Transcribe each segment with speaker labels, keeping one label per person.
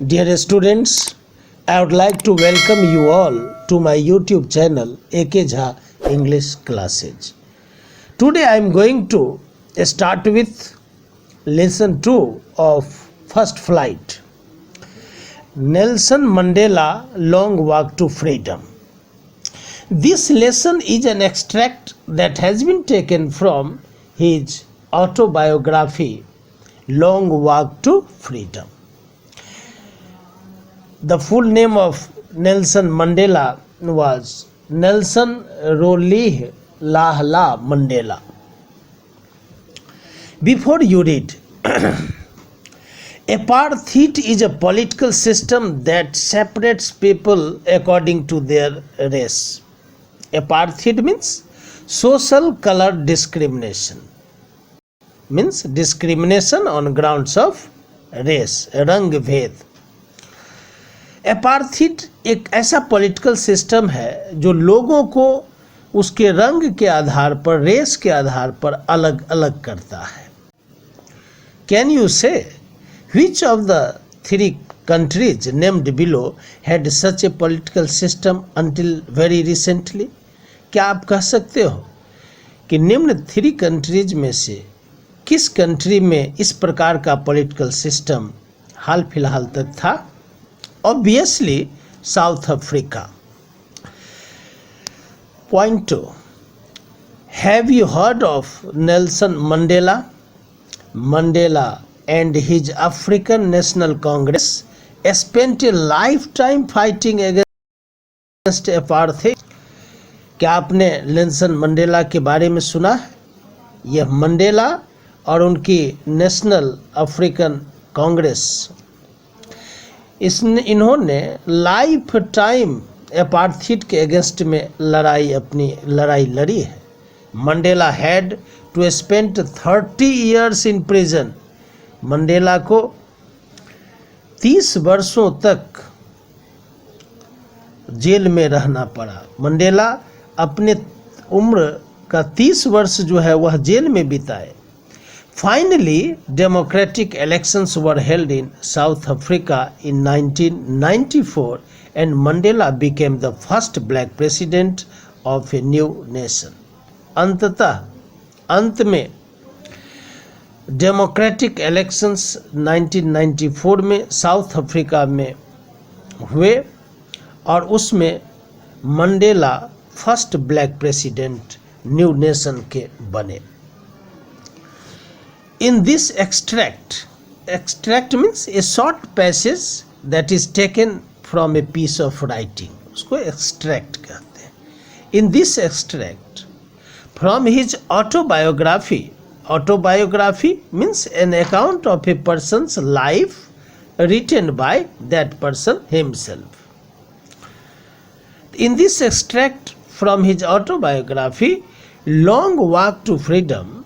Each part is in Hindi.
Speaker 1: Dear students, I would like to welcome you all to my YouTube channel AK Jha English Classes. Today I am going to start with lesson 2 of First Flight. Nelson Mandela Long Walk to Freedom. This lesson is an extract that has been taken from his autobiography Long Walk to Freedom. The full name of Nelson Mandela was Nelson Rolihlahla Mandela. Before you read, apartheid is a political system that separates people according to their race. Apartheid means social color discrimination. Means discrimination on grounds of race, रंग भेद. एपार्थीड एक ऐसा पॉलिटिकल सिस्टम है जो लोगों को उसके रंग के आधार पर, रेस के आधार पर अलग अलग करता है. कैन यू से which of the three countries named below had such A political system until very recently? क्या आप कह सकते हो कि निम्न थ्री कंट्रीज में से किस कंट्री में इस प्रकार का पॉलिटिकल सिस्टम हाल फिलहाल तक था? Obviously, South Africa. Point 2. Have you heard of Nelson Mandela? Mandela and his African National Congress spent a lifetime fighting against apartheid. क्या आपने नेल्सन मंडेला के बारे में सुना है? यह मंडेला और उनकी नेशनल अफ्रीकन कांग्रेस, इन्होंने लाइफ टाइम एपार्थीड के अगेंस्ट में अपनी लड़ाई लड़ी है. Mandela had to spend 30 years in prison. Mandela को 30 वर्षों तक जेल में रहना पड़ा. मंडेला अपने उम्र का 30 वर्ष जो है वह जेल में बिताए. Finally, democratic elections were held in South Africa in 1994 and Mandela became the first black president of a new nation. अंत में डेमोक्रेटिक इलेक्शंस 1994 में साउथ अफ्रीका में हुए और उसमें Mandela first black president new nation के बने. In this extract means a short passage that is taken from a piece of writing. उसको extract कहते हैं. In this extract from his autobiography means an account of a person's life written by that person himself. In this extract from his autobiography, Long Walk to Freedom,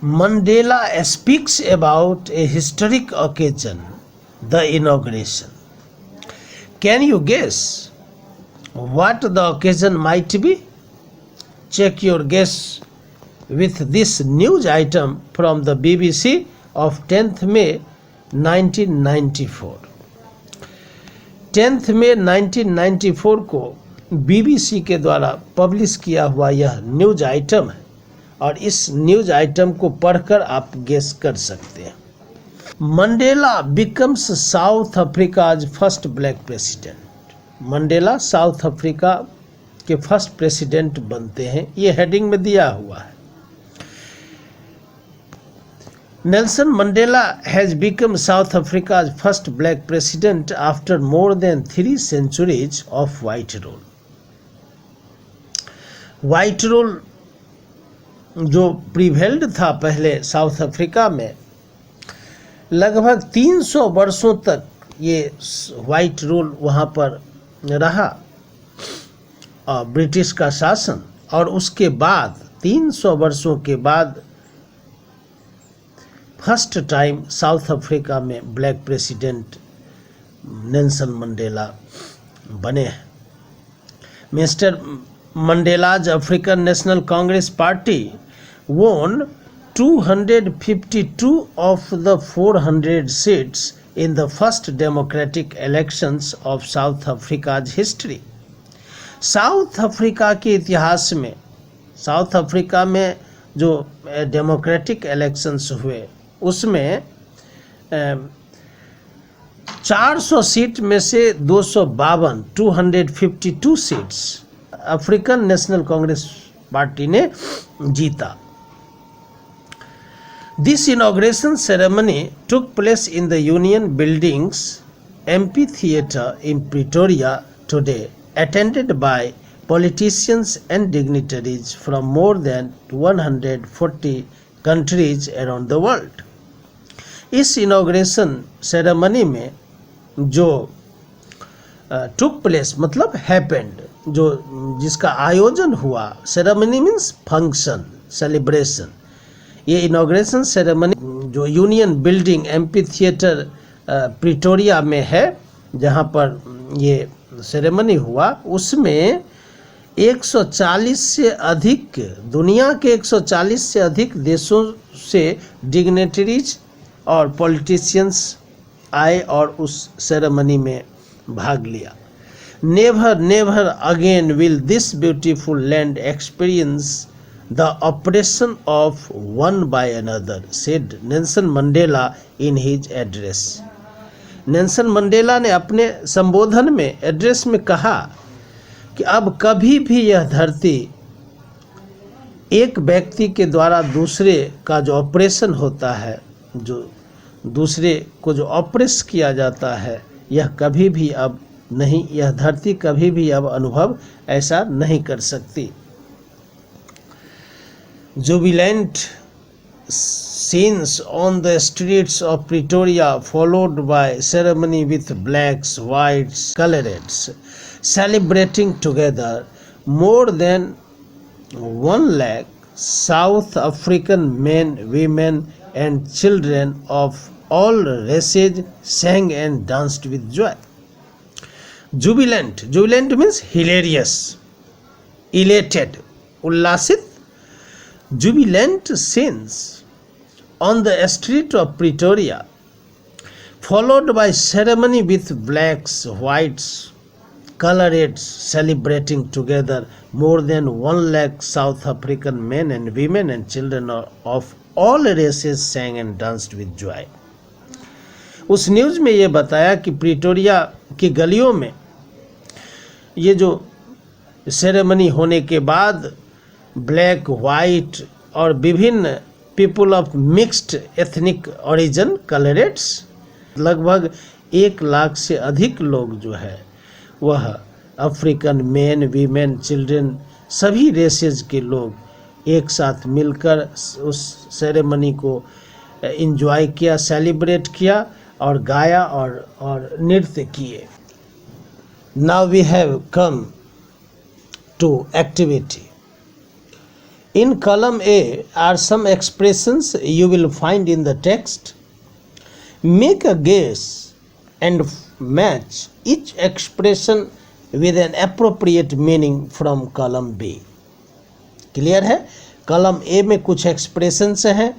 Speaker 1: Mandela speaks about a historic occasion, the inauguration. Can you guess what the occasion might be? Check your guess with this news item from the BBC of 10th May 1994. 10th May 1994 को BBC के द्वारा पब्लिश किया हुआ यह न्यूज आइटम है और इस न्यूज आइटम को पढ़कर आप गेस कर सकते हैं. Mandela becomes south Africa's first black president. Mandela south Africa के फर्स्ट प्रेसिडेंट बनते हैं. ये हेडिंग में दिया हुआ है. Nelson Mandela has become south Africa's first black president after more than 3 centuries of white rule. White rule जो प्रिवेल्ड था पहले साउथ अफ्रीका में, लगभग 300 वर्षों तक ये वाइट रूल वहाँ पर रहा, ब्रिटिश का शासन. और उसके बाद 300 वर्षों के बाद फर्स्ट टाइम साउथ अफ्रीका में ब्लैक प्रेसिडेंट नेल्सन मंडेला बने हैं. Mister Mandela's African National Congress Party won 252 of the 400 seats in the first democratic elections of South Africa's history. South Africa के इतिहास में, साउथ अफ्रीका में जो डेमोक्रेटिक इलेक्शंस हुए उसमें 400 सीट में से 252 seats African national Congress party ने जीता. This inauguration ceremony took place in the Union Buildings Amphitheatre in Pretoria today, attended by politicians and dignitaries from more than 140 countries around the world. इस इनॉग्रेशन सेरेमनी में जो टुक प्लेस मतलब हैपेंड, जो जिसका आयोजन हुआ, सेरेमनी मीन्स फंक्शन, सेलिब्रेशन. ये इनॉग्रेशन सेरेमनी जो union building amphi theatre Pretoria में है, जहाँ पर ये सेरेमनी हुआ, उसमें 140 से अधिक, दुनिया के 140 से अधिक देशों से डिग्नेटरीज और पॉलिटिशियंस आए और उस सेरेमनी में भाग लिया. Never never again will this beautiful land experience the operation of one by another, said Nelson Mandela in his address. Nelson Mandela ने अपने संबोधन में, एड्रेस में कहा कि अब कभी भी यह धरती एक व्यक्ति के द्वारा दूसरे का जो ऑपरेशन होता है, जो दूसरे को जो ऑपरेस किया जाता है, यह कभी भी अब नहीं, यह धरती कभी भी अब अनुभव ऐसा नहीं कर सकती. Jubilant scenes on the streets of Pretoria, followed by ceremony with blacks, whites, coloreds, celebrating together. More than 1 lakh South African men, women, and children of all races sang and danced with joy. Jubilant, jubilant means hilarious, elated, उल्लासित. Jubilant scenes on the street of Pretoria, followed by ceremony with blacks, whites, coloreds, celebrating together. More than 1 lakh South African men and women and children of all races sang and danced with joy. उस न्यूज़ में ये बताया कि प्रिटोरिया की गलियों में ये जो सेरेमनी होने के बाद ब्लैक, वाइट और विभिन्न people of mixed ethnic origin, coloureds, लगभग 1 लाख से अधिक लोग जो है वह African men, women, children, races रेसेस के लोग एक साथ मिलकर उस सेरेमनी को एंजॉय किया, सेलिब्रेट किया और गाया और नृत्य किए. Now we have come to activity. In column A are some expressions you will find in the text. Make a guess and match each expression with an appropriate meaning from column B. Clear है? कॉलम A में कुछ एक्सप्रेशंस हैं,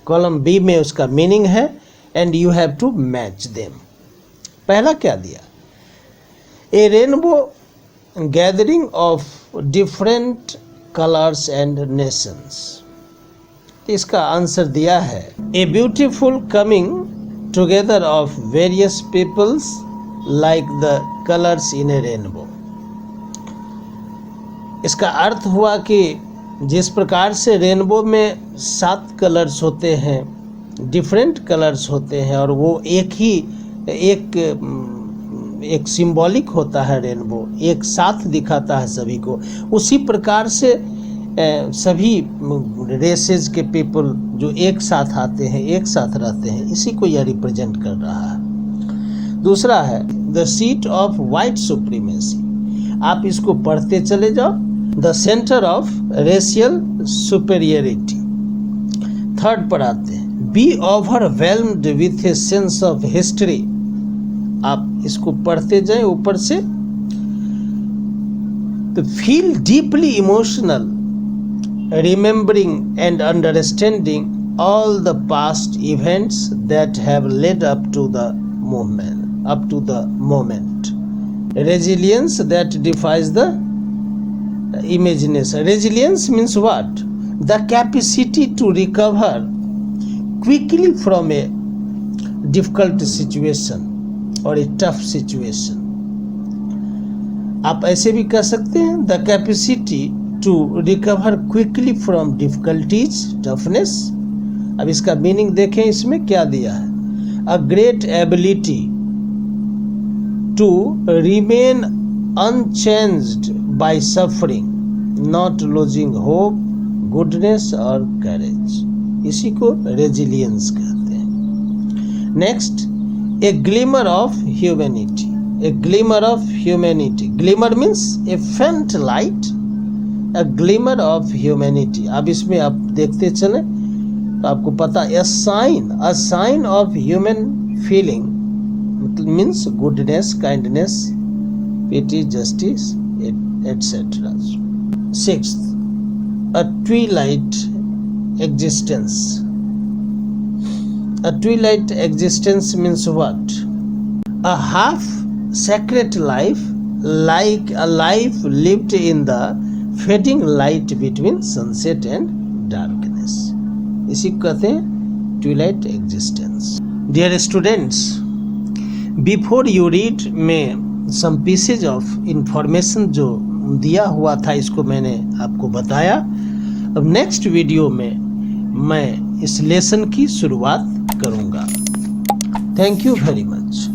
Speaker 1: कॉलम B में उसका मीनिंग है, and you have to match them. पहला क्या दिया? A rainbow gathering of different colours and nations. इसका आंसर दिया है a beautiful coming together of various peoples like the colours in a rainbow. इसका अर्थ हुआ कि जिस प्रकार से रेनबो में 7 कलर्स होते हैं, डिफरेंट कलर्स होते हैं, और वो एक सिंबॉलिक होता है, रेनबो एक साथ दिखाता है सभी को, उसी प्रकार से सभी रेसेस के पीपल जो एक साथ आते हैं, एक साथ रहते हैं, इसी को यह रिप्रेजेंट कर रहा है. दूसरा है the seat of white supremacy. आप इसको पढ़ते चले जाओ. The centre of racial superiority. Third पर आते हैं be overwhelmed with a sense of history. आप इसको पढ़ते जाएं ऊपर से. तो feel deeply emotional remembering and understanding all the past events that have led up to the moment. Resilience that defies the imagination. Resilience means what? The capacity to recover quickly from a difficult situation or a tough situation. आप ऐसे भी कह सकते हैं the capacity to recover quickly from difficulties, toughness. अब इसका मीनिंग देखें, इसमें क्या दिया है. A great ability to remain unchanged by suffering, not losing hope, goodness और करेज. इसी को रेजिलियंस कहते हैं. Next, a glimmer of humanity. A glimmer of humanity. Glimmer means a faint light. A glimmer of humanity. अब इसमें आप देखते चलें तो आपको पता, a sign of human feeling means goodness, kindness, pity, justice, etc. Sixth, a twilight existence. A twilight existence means what? A half sacred life, like a life lived in the fading light between sunset and darkness. इसी को कहते हैं twilight existence. Dear students, before you read में some pieces of information जो दिया हुआ था इसको मैंने आपको बताया. अब नेक्स्ट वीडियो में मैं इस लेसन की शुरुआत करूँगा. Thank you very much.